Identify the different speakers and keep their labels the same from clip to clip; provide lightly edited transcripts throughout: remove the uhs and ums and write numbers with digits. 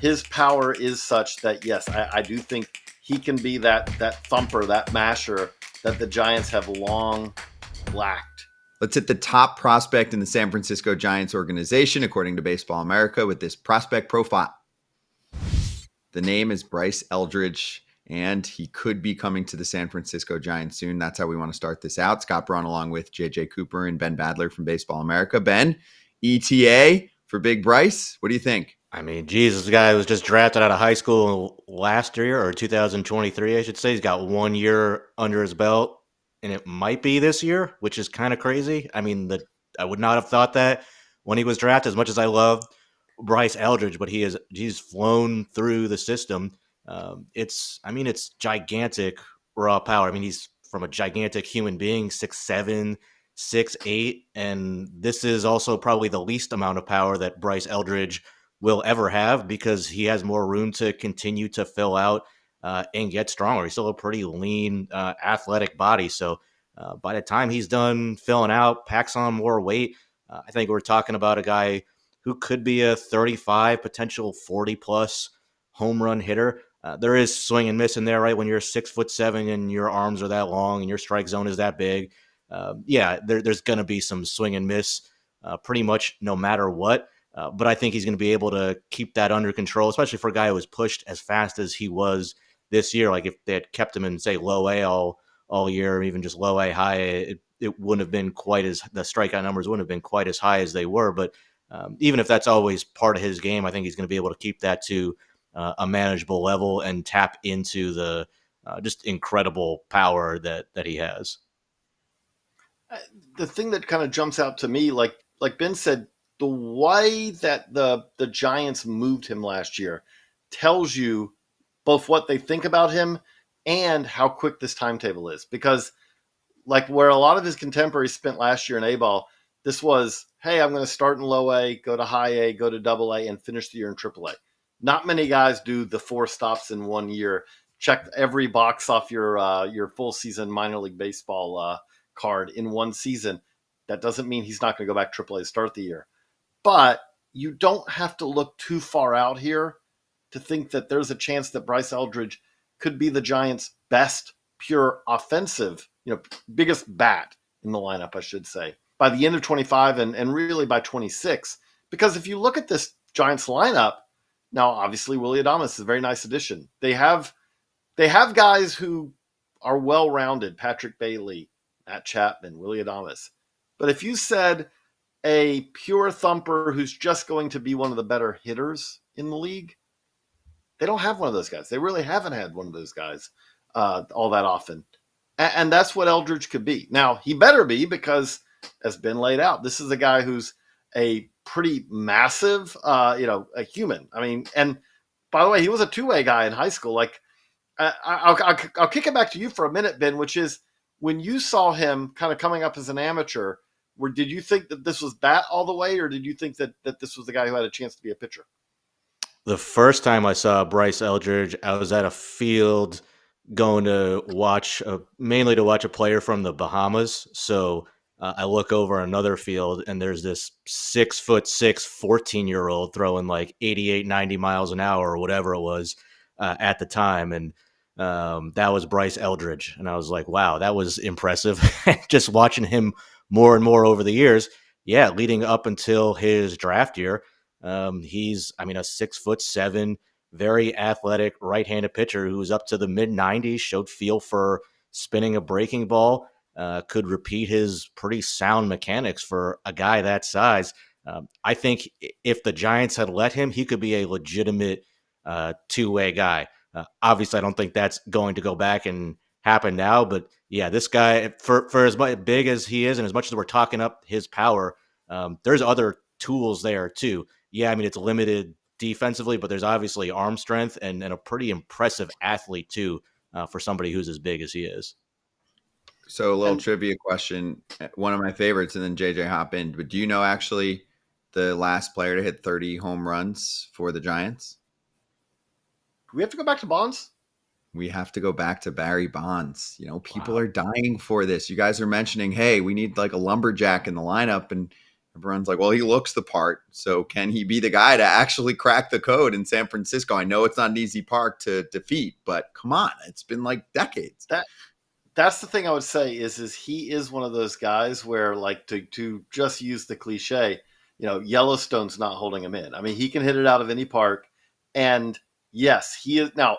Speaker 1: his power is such that, yes, I do think he can be that thumper, that masher that the Giants have long lacked.
Speaker 2: Let's hit the top prospect in the San Francisco Giants organization, according to Baseball America, with this prospect profile. The name is Bryce Eldridge, and he could be coming to the San Francisco Giants soon. That's how we want to start this out. Scott Braun along with JJ Cooper and Ben Badler from Baseball America. Ben, ETA for Big Bryce. What do you think?
Speaker 3: I mean, Jesus, the guy was just drafted out of high school last year, or 2023, I should say. He's got 1 year under his belt, and it might be this year, which is kind of crazy. I mean, I would not have thought that when he was drafted, as much as I love Bryce Eldridge, but he's flown through the system. It's gigantic raw power. I mean, he's from a gigantic human being, 6'7", 6'8", and this is also probably the least amount of power that Bryce Eldridge will ever have, because he has more room to continue to fill out and get stronger. He's still a pretty lean, athletic body. So by the time he's done filling out, packs on more weight, I think we're talking about a guy who could be a 35, potential 40-plus home run hitter. There is swing and miss in there, right? When you're 6'7" and your arms are that long and your strike zone is that big. There's going to be some swing and miss pretty much no matter what. But I think he's going to be able to keep that under control, especially for a guy who was pushed as fast as he was this year. Like if they had kept him in, say, low A all year, or even just low A, high A, it wouldn't have been quite as, the strikeout numbers wouldn't have been quite as high as they were. But even if that's always part of his game, I think he's going to be able to keep that to a manageable level and tap into the just incredible power that he has.
Speaker 1: The thing that kind of jumps out to me, like Ben said, the way that the Giants moved him last year tells you both what they think about him and how quick this timetable is. Because like where a lot of his contemporaries spent last year in A-ball, this was, hey, I'm going to start in low A, go to high A, go to double A, and finish the year in triple A. Not many guys do the 4 stops in 1 year. Check every box off your full season minor league baseball card in 1 season. That doesn't mean he's not going to go back triple A to start the year. But you don't have to look too far out here to think that there's a chance that Bryce Eldridge could be the Giants' best pure offensive, biggest bat in the lineup, I should say, by the end of 25 and really by 26. Because if you look at this Giants lineup, now obviously Willy Adames is a very nice addition. They have guys who are well-rounded, Patrick Bailey, Matt Chapman, Willy Adames. But if you said a pure thumper who's just going to be one of the better hitters in the league, they don't have one of those guys. They really haven't had one of those guys all that often. And that's what Eldridge could be. Now, he better be, because as Ben laid out, this is a guy who's a pretty massive, a human. I mean, and by the way, he was a 2-way guy in high school. Like, I'll kick it back to you for a minute, Ben, which is when you saw him kind of coming up as an amateur, did you think that this was bat all the way, or did you think that this was the guy who had a chance to be a pitcher?
Speaker 3: The first time I saw Bryce Eldridge, I was at a field going to mainly to watch a player from the Bahamas. So I look over another field, and there's this 6'6", 14-year-old throwing like 88, 90 miles an hour or whatever it was at the time. And that was Bryce Eldridge. And I was like, wow, that was impressive. Just watching him more and more over the years. Yeah, leading up until his draft year, he's a 6'7", very athletic right-handed pitcher who was up to the mid-90s, showed feel for spinning a breaking ball, could repeat his pretty sound mechanics for a guy that size. I think if the Giants had let him, he could be a legitimate 2-way guy. Obviously, I don't think that's going to go back and happen now, but yeah, this guy, for as big as he is and as much as we're talking up his power, there's other tools there too. Yeah, it's limited defensively, but there's obviously arm strength and a pretty impressive athlete too for somebody who's as big as he is.
Speaker 2: So a little trivia question, one of my favorites, and then JJ hop in, but do you know actually the last player to hit 30 home runs for the Giants?
Speaker 1: Do we have to go back to Bonds?
Speaker 2: We have to go back to Barry Bonds. People are dying for this. You guys are mentioning, hey, we need like a lumberjack in the lineup, and Everyone's like, well, he looks the part. So can he be the guy to actually crack the code in San Francisco? I know it's not an easy park to defeat, but come on, it's been like decades.
Speaker 1: That's the thing I would say is he is one of those guys where, like, to just use the cliche, Yellowstone's not holding him in. I mean, he can hit it out of any park, and yes, he is. Now,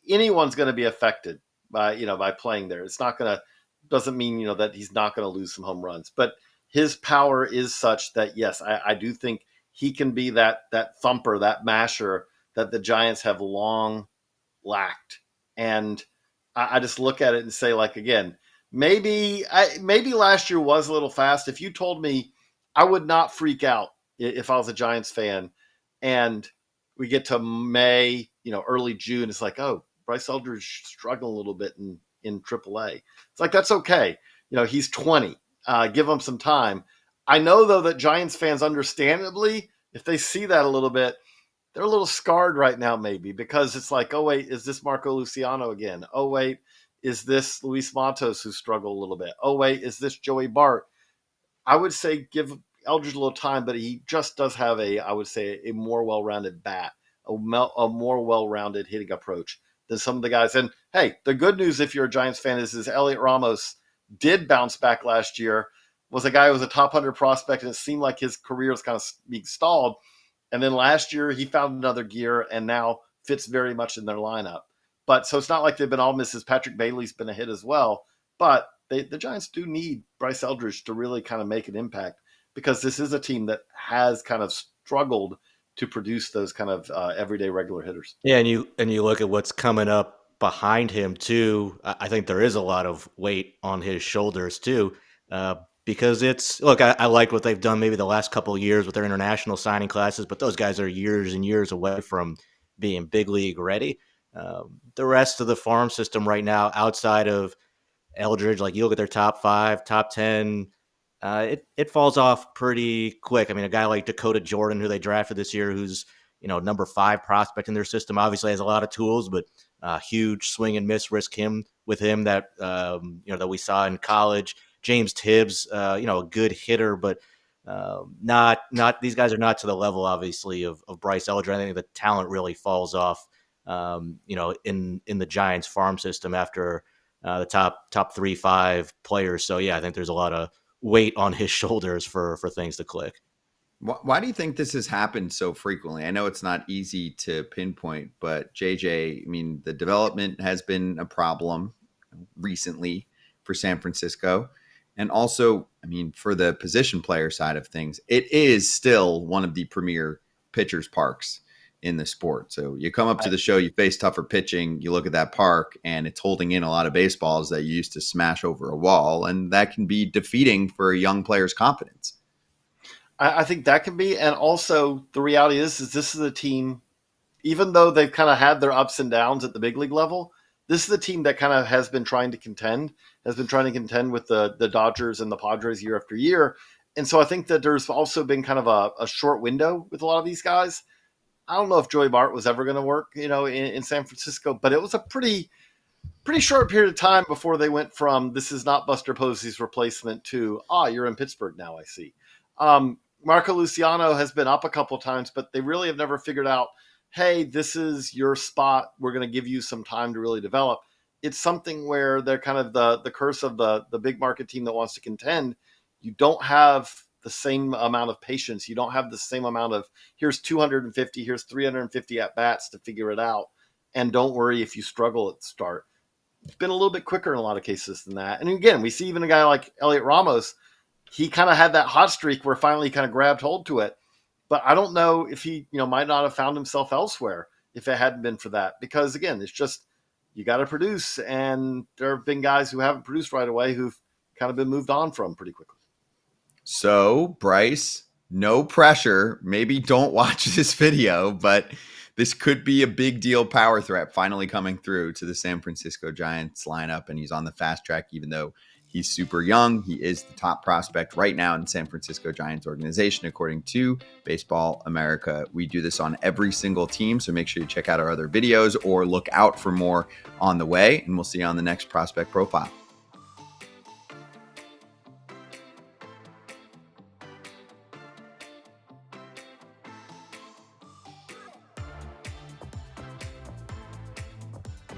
Speaker 1: anyone's going to be affected by playing there. It's not going to doesn't mean that he's not going to lose some home runs, but his power is such that yes, I do think he can be that thumper, that masher that the Giants have long lacked. And I just look at it and say, like, again, maybe last year was a little fast. If you told me, I would not freak out if I was a Giants fan, and we get to May, early June, it's like, oh, Bryce Eldridge struggling a little bit in AAA. It's like, that's okay. He's 20. Give him some time. I know, though, that Giants fans, understandably, if they see that a little bit, they're a little scarred right now, maybe, because it's like, oh, wait, is this Marco Luciano again? Oh, wait, is this Luis Matos who struggled a little bit? Oh, wait, is this Joey Bart? I would say give Eldridge a little time, but he just does have I would say, a more well-rounded bat, a more well-rounded hitting approach than some of the guys. And, hey, the good news, if you're a Giants fan, is Elliot Ramos did bounce back last year, was a guy who was a top 100 prospect, and it seemed like his career was kind of being stalled. And then last year he found another gear and now fits very much in their lineup. But so it's not like they've been all misses. Patrick Bailey's been a hit as well. But the Giants do need Bryce Eldridge to really kind of make an impact, because this is a team that has kind of struggled to produce those kind of everyday regular hitters.
Speaker 3: Yeah, and you look at what's coming up behind him too. I think there is a lot of weight on his shoulders too, because I like what they've done maybe the last couple of years with their international signing classes, but those guys are years and years away from being big league ready. The rest of the farm system right now, outside of Eldridge, like you look at their top 5, top 10, it falls off pretty quick. I mean, a guy like Dakota Jordan, who they drafted this year, who's number 5 prospect in their system, obviously has a lot of tools, but huge swing and miss risk with him that that we saw in college. James Tibbs, a good hitter, but not these guys are not to the level, obviously, of Bryce Eldridge. I think the talent really falls off, in the Giants farm system after the top 3-5 players. So yeah, I think there's a lot of weight on his shoulders for things to click.
Speaker 2: Why do you think this has happened so frequently? I know it's not easy to pinpoint, but JJ, I mean, the development has been a problem recently for San Francisco. And also, I mean, for the position player side of things, it is still one of the premier pitchers parks in the sport. So you come up to the show, you face tougher pitching, you look at that park, and it's holding in a lot of baseballs that you used to smash over a wall. And that can be defeating for a young player's confidence.
Speaker 1: I think that can be. And also the reality is this is a team, even though they've kind of had their ups and downs at the big league level, this is a team that kind of has been trying to contend with the Dodgers and the Padres year after year. And so I think that there's also been kind of a short window with a lot of these guys. I don't know if Joey Bart was ever going to work, in San Francisco, but it was a pretty short period of time before they went from, this is not Buster Posey's replacement, to, you're in Pittsburgh now, I see. Marco Luciano has been up a couple of times, but they really have never figured out, hey, this is your spot. We're going to give you some time to really develop. It's something where they're kind of the curse of the big market team that wants to contend. You don't have the same amount of patience. You don't have the same amount of, here's 250, here's 350 at bats to figure it out. And don't worry if you struggle at the start. It's been a little bit quicker in a lot of cases than that. And again, we see even a guy like Elliot Ramos, he kind of had that hot streak where finally he kind of grabbed hold to it. But I don't know if he, might not have found himself elsewhere if it hadn't been for that. Because again, it's just, you got to produce. And there have been guys who haven't produced right away who've kind of been moved on from pretty quickly.
Speaker 2: So, Bryce, no pressure. Maybe don't watch this video, but this could be a big deal power threat finally coming through to the San Francisco Giants lineup. And he's on the fast track, even though he's super young. He is the top prospect right now in San Francisco Giants organization, according to Baseball America. We do this on every single team, so make sure you check out our other videos or look out for more on the way, and we'll see you on the next Prospect Profile.